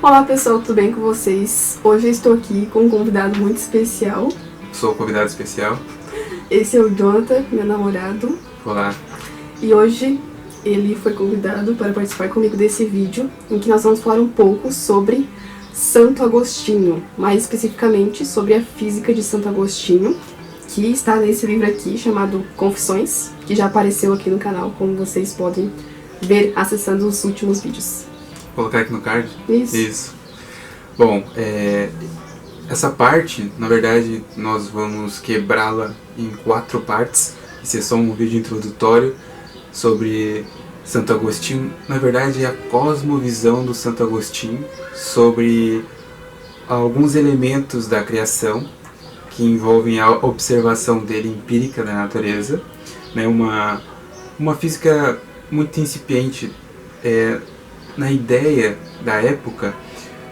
Olá pessoal, tudo bem com vocês? Hoje eu estou aqui com um convidado muito especial. Sou o convidado especial. Esse é o Jonathan, meu namorado. Olá. E hoje ele foi convidado para participar comigo desse vídeo, em que nós vamos falar um pouco sobre Santo Agostinho, mais especificamente sobre a física de Santo Agostinho, que está nesse livro aqui chamado Confissões, que já apareceu aqui no canal, como vocês podem ver acessando os últimos vídeos. Vou colocar aqui no card? Isso. Bom, essa parte, na verdade, nós vamos quebrá-la em 4 partes. Esse é só um vídeo introdutório sobre Santo Agostinho. Na verdade, é a cosmovisão do Santo Agostinho sobre alguns elementos da criação que envolvem a observação dele empírica da natureza, né? Uma física muito incipiente. Na ideia da época,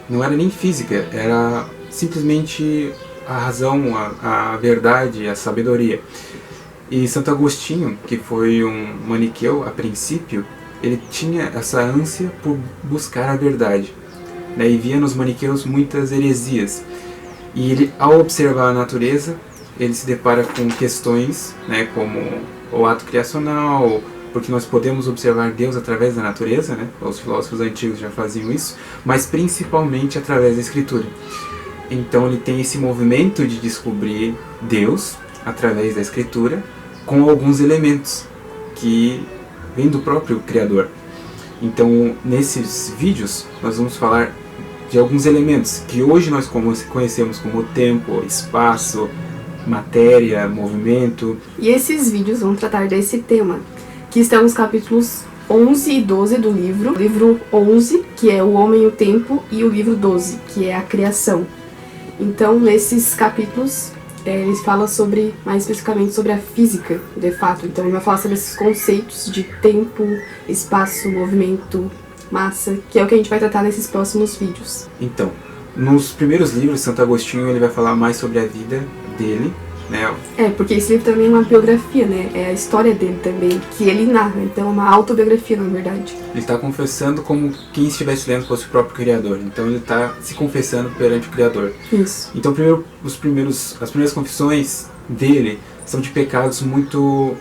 não era nem física, era simplesmente a razão, a verdade, a sabedoria. E Santo Agostinho, que foi um maniqueu a princípio, ele tinha essa ânsia por buscar a verdade, né? E via nos maniqueus muitas heresias. E ele, ao observar a natureza, ele se depara com questões, né, como o ato criacional, porque nós podemos observar Deus através da natureza, né? Os filósofos antigos já faziam isso, mas principalmente através da Escritura. Então ele tem esse movimento de descobrir Deus através da Escritura, com alguns elementos que vêm do próprio Criador. Então nesses vídeos nós vamos falar de alguns elementos que hoje nós conhecemos como tempo, espaço, matéria, movimento. E esses vídeos vão tratar desse tema, que estão nos capítulos 11 e 12 do livro. O livro 11, que é o homem e o tempo, e o livro 12, que é a criação. Então, nesses capítulos, eles falam mais especificamente sobre a física, de fato. Então, ele vai falar sobre esses conceitos de tempo, espaço, movimento, massa, que é o que a gente vai tratar nesses próximos vídeos. Então, nos primeiros livros, Santo Agostinho ele vai falar mais sobre a vida dele, né? Porque esse livro também é uma biografia, né? É a história dele também, que ele narra. Então é uma autobiografia, na verdade. Ele está confessando como quem estivesse lendo fosse o próprio Criador. Então ele está se confessando perante o Criador. Isso. Então as primeiras confissões dele são de pecados muito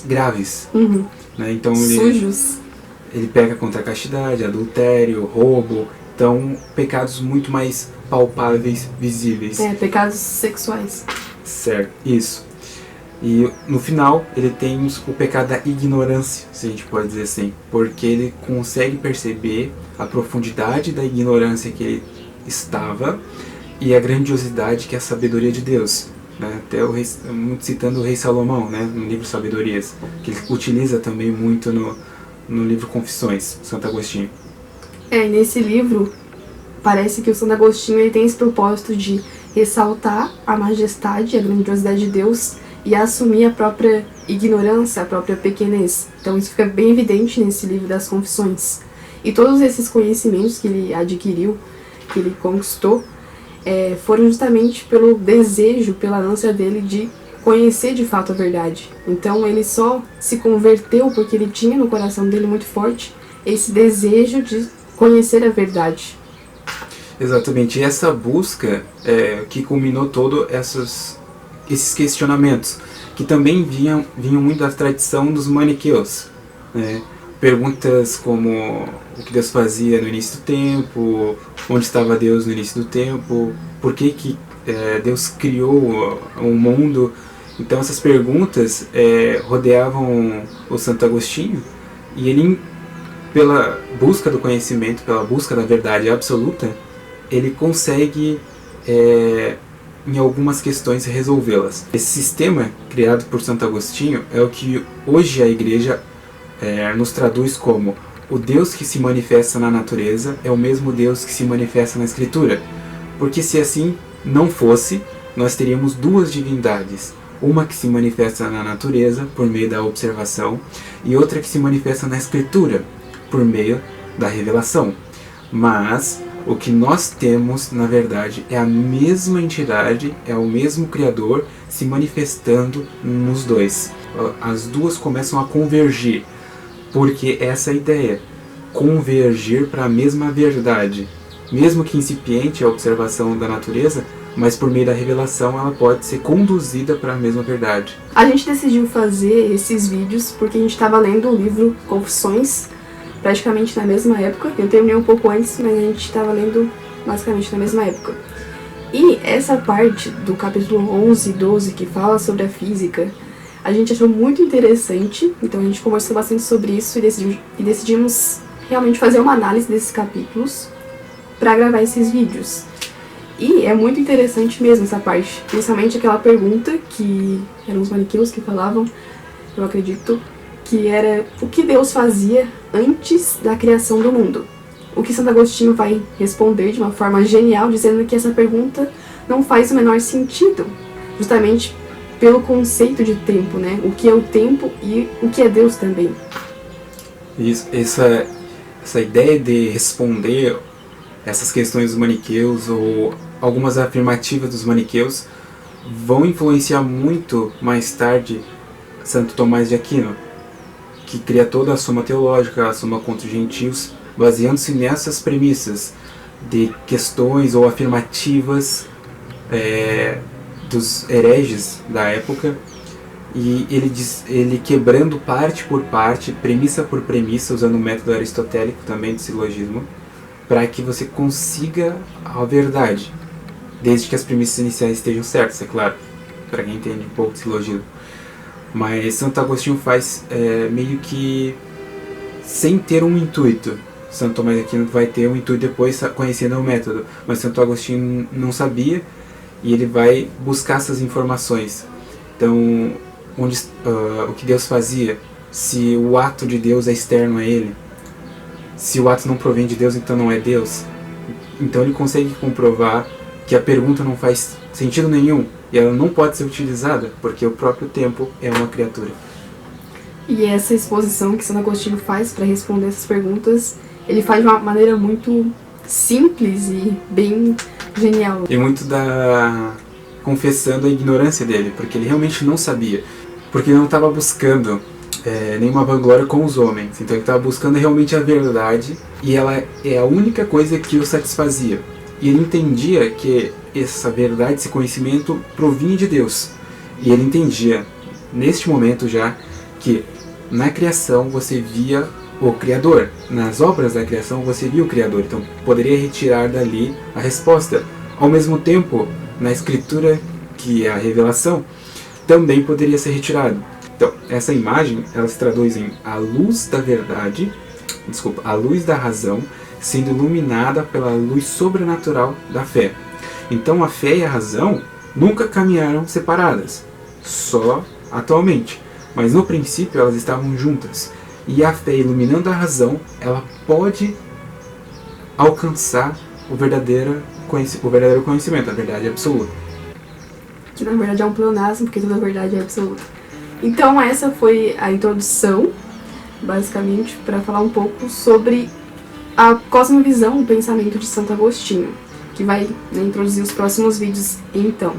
graves. Uhum. Né? Então sujos. Ele peca contra a castidade, adultério, roubo. Então pecados muito mais palpáveis, visíveis. Pecados sexuais. Certo, isso. E no final ele tem o pecado da ignorância, se a gente pode dizer assim, porque ele consegue perceber a profundidade da ignorância que ele estava e a grandiosidade que é a sabedoria de Deus. Né? Até muito citando o rei Salomão, né? No livro Sabedorias, que ele utiliza também muito no livro Confissões, Santo Agostinho. Nesse livro parece que o Santo Agostinho ele tem esse propósito de ressaltar a majestade e a grandiosidade de Deus e assumir a própria ignorância, a própria pequenez. Então isso fica bem evidente nesse livro das Confissões. E todos esses conhecimentos que ele adquiriu, que ele conquistou, foram justamente pelo desejo, pela ânsia dele de conhecer de fato a verdade. Então ele só se converteu porque ele tinha no coração dele muito forte esse desejo de conhecer a verdade. Exatamente, e essa busca que culminou todos esses questionamentos, que também vinham muito da tradição dos maniqueus, né? Perguntas como o que Deus fazia no início do tempo, onde estava Deus no início do tempo, por que Deus criou o mundo. Então essas perguntas rodeavam o Santo Agostinho, e ele, pela busca do conhecimento, pela busca da verdade absoluta, ele consegue, em algumas questões, resolvê-las. Esse sistema criado por Santo Agostinho é o que hoje a Igreja nos traduz como: o Deus que se manifesta na natureza é o mesmo Deus que se manifesta na Escritura. Porque se assim não fosse, nós teríamos duas divindades. Uma que se manifesta na natureza, por meio da observação, e outra que se manifesta na Escritura, por meio da revelação. Mas o que nós temos, na verdade, é a mesma entidade, é o mesmo Criador se manifestando nos dois. As duas começam a convergir, porque essa é a ideia. convergir para a mesma verdade. Mesmo que incipiente a observação da natureza, mas por meio da revelação ela pode ser conduzida para a mesma verdade. A gente decidiu fazer esses vídeos porque a gente estava lendo o livro Confissões, praticamente na mesma época. Eu terminei um pouco antes, mas a gente estava lendo basicamente na mesma época. E essa parte do capítulo 11 e 12, que fala sobre a física, a gente achou muito interessante, então a gente conversou bastante sobre isso e decidimos realmente fazer uma análise desses capítulos para gravar esses vídeos. E é muito interessante mesmo essa parte, principalmente aquela pergunta que eram os maniqueus que falavam, eu acredito, que era o que Deus fazia antes da criação do mundo. O que Santo Agostinho vai responder de uma forma genial, dizendo que essa pergunta não faz o menor sentido, justamente pelo conceito de tempo, né? O que é o tempo e o que é Deus também. Isso, essa ideia de responder essas questões dos maniqueus ou algumas afirmativas dos maniqueus vão influenciar muito mais tarde Santo Tomás de Aquino, que cria toda a Suma Teológica, a Suma contra os Gentios, baseando-se nessas premissas de questões ou afirmativas dos hereges da época, e ele quebrando parte por parte, premissa por premissa, usando o método aristotélico também do silogismo, para que você consiga a verdade, desde que as premissas iniciais estejam certas, é claro, para quem entende um pouco de silogismo. Mas Santo Agostinho faz meio que sem ter um intuito. Santo Tomás de Aquino vai ter um intuito depois conhecendo o método, mas Santo Agostinho não sabia e ele vai buscar essas informações. Então, o que Deus fazia, se o ato de Deus é externo a ele, se o ato não provém de Deus, então não é Deus. Então ele consegue comprovar que a pergunta não faz sentido nenhum e ela não pode ser utilizada, porque o próprio tempo é uma criatura. E essa exposição que Santo Agostinho faz para responder essas perguntas, ele faz de uma maneira muito simples e bem genial. E muito confessando a ignorância dele, porque ele realmente não sabia, porque ele não estava buscando nenhuma vanglória com os homens, então ele estava buscando realmente a verdade e ela é a única coisa que o satisfazia. E ele entendia que essa verdade, esse conhecimento provinha de Deus. E ele entendia, neste momento já, que na criação você via o Criador. Nas obras da criação você via o Criador. Então poderia retirar dali a resposta. Ao mesmo tempo, na Escritura, que é a revelação, também poderia ser retirado. Então, essa imagem, ela se traduz em a luz da verdade, a luz da razão, sendo iluminada pela luz sobrenatural da fé. Então a fé e a razão nunca caminharam separadas, só atualmente. Mas no princípio elas estavam juntas. E a fé iluminando a razão, ela pode alcançar o verdadeiro conhecimento, a verdade absoluta. Que na verdade é um pleonasmo, porque toda a verdade é absoluta. Então essa foi a introdução, basicamente, para falar um pouco sobre a cosmovisão, o pensamento de Santo Agostinho, que vai introduzir os próximos vídeos então.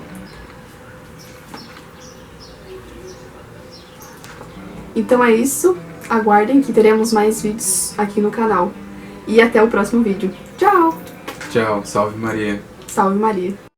Então é isso, aguardem que teremos mais vídeos aqui no canal. E até o próximo vídeo. Tchau! Tchau, salve Maria! Salve Maria!